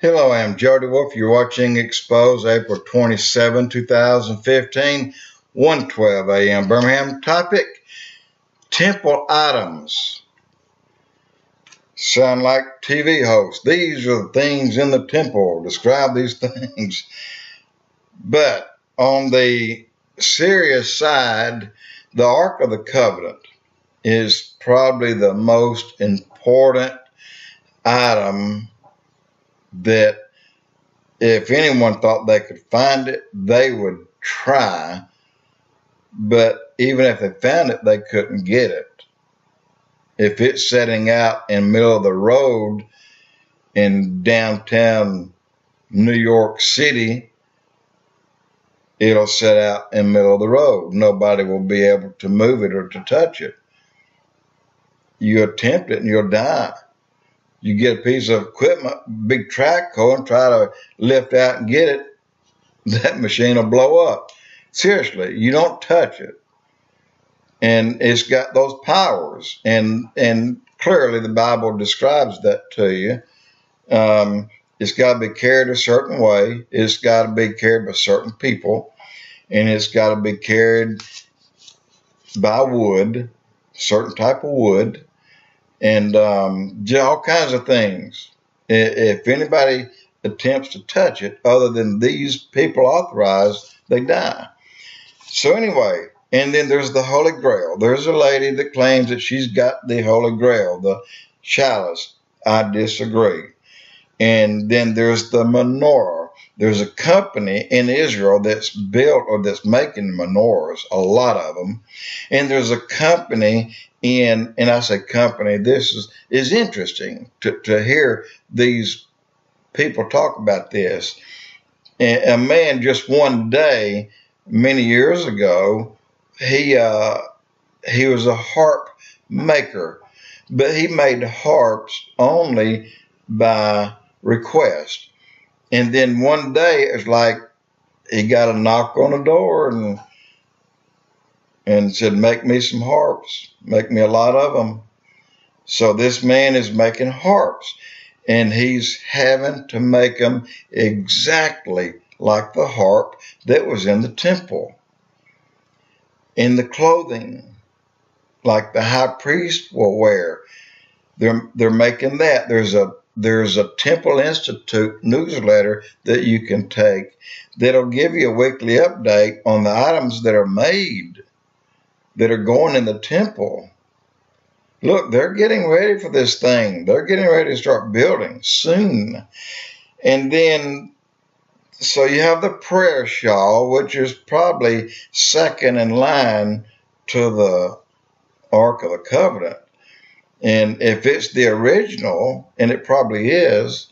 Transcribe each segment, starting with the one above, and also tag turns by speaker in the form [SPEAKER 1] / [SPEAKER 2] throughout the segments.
[SPEAKER 1] Hello, I'm Jody Wolf. You're watching Expoz, April 27, 2015, 1:12 a.m. Birmingham. Topic, temple items. Sound like TV hosts. These are the things in the temple. Describe these things. But on the serious side, the Ark of the Covenant is probably the most important item that if anyone thought they could find it, they would try. But even if they found it, they couldn't get it. If it's setting out in the middle of the road in downtown New York City, it'll set out in the middle of the road. Nobody will be able to move it or to touch it. You attempt it and you'll die. You get a piece of equipment, big track hoe, and try to lift out and get it, that machine will blow up. Seriously, you don't touch it. And it's got those powers. And clearly the Bible describes that to you. It's got to be carried a certain way. It's got to be carried by certain people. And it's got to be carried by wood, certain type of wood, and all kinds of things. If anybody attempts to touch it other than these people authorized, they die. So anyway, and then there's the Holy Grail. There's a lady that claims that she's got the Holy Grail, the chalice. I disagree. And then there's the Menorah. There's a company in Israel that's built or that's making menorahs, a lot of them. And there's a company and I say company, this is interesting to hear these people talk about this. And a man just one day, many years ago, he was a harp maker, but he made harps only by request. And then one day it's like he got a knock on the door and said, make me some harps, make me a lot of them. So this man is making harps, and he's having to make them exactly like the harp that was in the temple. In the clothing, like the high priest will wear, they're making that. There's a Temple Institute newsletter that you can take that'll give you a weekly update on the items that are made that are going in the temple. Look, they're getting ready for this thing. They're getting ready to start building soon. And then, so you have the prayer shawl, which is probably second in line to the Ark of the Covenant. And if it's the original, and it probably is,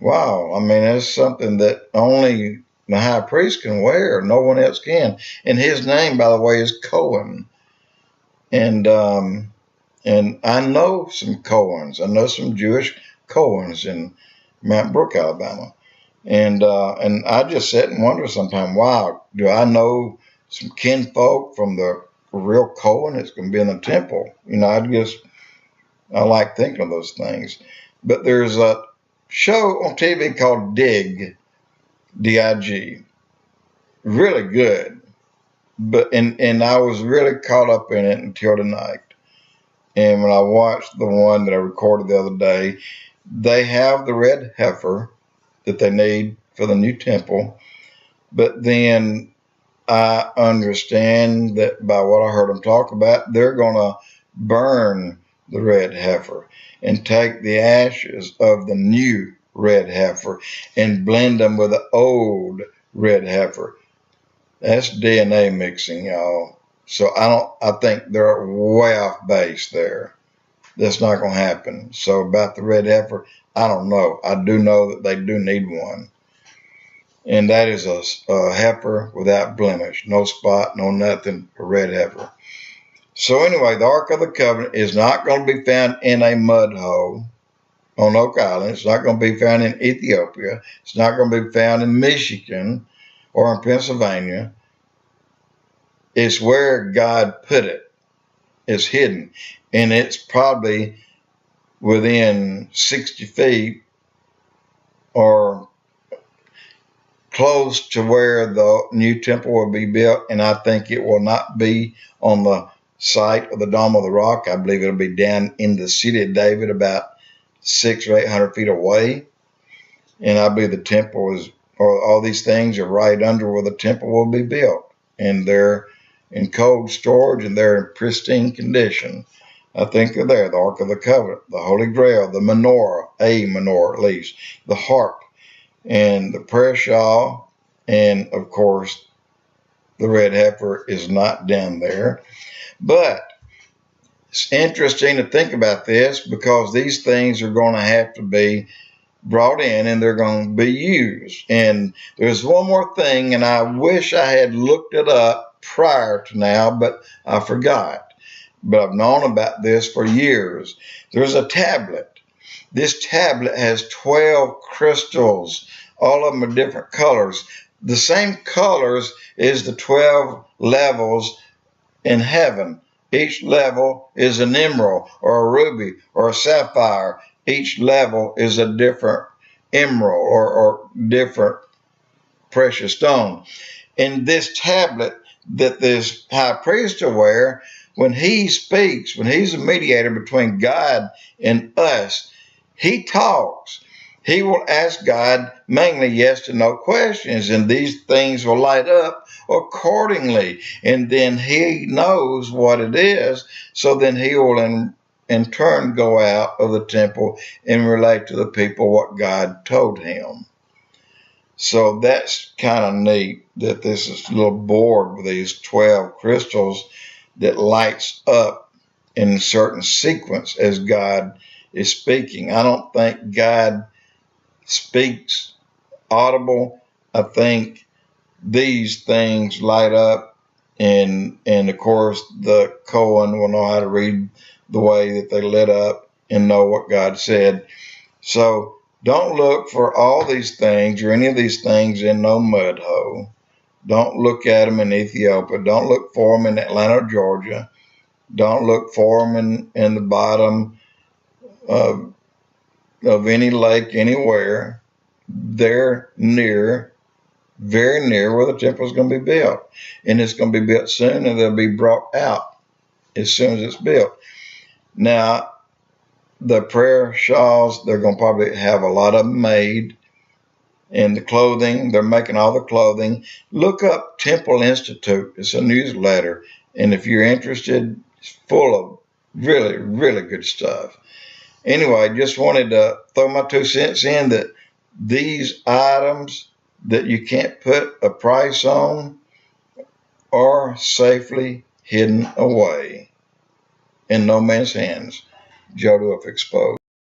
[SPEAKER 1] wow, I mean, that's something that only the high priest can wear. No one else can. And his name, by the way, is Cohen. And I know some Cohens. I know some Jewish Cohens in Mount Brook, Alabama. And I just sit and wonder sometimes, wow, do I know some kinfolk from the real Cohen that's going to be in the temple? You know, I like thinking of those things. But there's a show on TV called Dig, D-I-G. Really good. But and I was really caught up in it until tonight. And when I watched the one that I recorded the other day, they have the red heifer that they need for the new temple. But then I understand that by what I heard them talk about, they're going to burn the red heifer and take the ashes of the new red heifer and blend them with the old red heifer. That's DNA mixing, y'all. So I think they're way off base there. That's not going to happen. So about the red heifer, I don't know. I do know that they do need one. And that is a heifer without blemish. No spot, no nothing, a red heifer. So anyway, the Ark of the Covenant is not going to be found in a mud hole on Oak Island. It's not going to be found in Ethiopia. It's not going to be found in Michigan or in Pennsylvania. It's where God put it. It's hidden. And it's probably within 60 feet or close to where the new temple will be built, and I think it will not be on the site of the Dome of the Rock. I believe it'll be down in the city of David, about 600 or 800 feet away. And I believe the temple is, or all these things are right under where the temple will be built, and they're in cold storage and they're in pristine condition. I think they're there. The Ark of the Covenant, the Holy Grail, the Menorah, a menorah at least, the Harp, and the prayer shawl, and of course the red heifer is not down there. But it's interesting to think about this, because these things are going to have to be brought in and they're going to be used. And there's one more thing, and I wish I had looked it up prior to now, but I forgot. But I've known about this for years. There's a tablet. This tablet has 12 crystals. All of them are different colors. The same colors as the 12 levels in heaven. Each level is an emerald or a ruby or a sapphire. Each level is a different emerald or different precious stone. In this tablet that this high priest will wear, when he speaks, when he's a mediator between God and us, he talks. He will ask God mainly yes to no questions, and these things will light up accordingly. And then he knows what it is, so then he will in turn go out of the temple and relate to the people what God told him. So that's kind of neat that this is a little board with these 12 crystals that lights up in certain sequence as God is speaking. I don't think God speaks audible. I think these things light up, and of course the Cohen will know how to read the way that they lit up and know what God said. So don't look for all these things or any of these things in no mud hole. Don't look at them in Ethiopia. Don't look for them in Atlanta, Georgia. Don't look for them in the bottom of any lake anywhere. They're near, very near where the temple is going to be built. And it's going to be built soon, and they'll be brought out as soon as it's built. Now, the prayer shawls, they're going to probably have a lot of them made. And the clothing, they're making all the clothing. Look up Temple Institute. It's a newsletter. And if you're interested, it's full of really, really good stuff. Anyway, just wanted to throw my 2 cents in that these items that you can't put a price on are safely hidden away in no man's hands. Jodo of Expoz.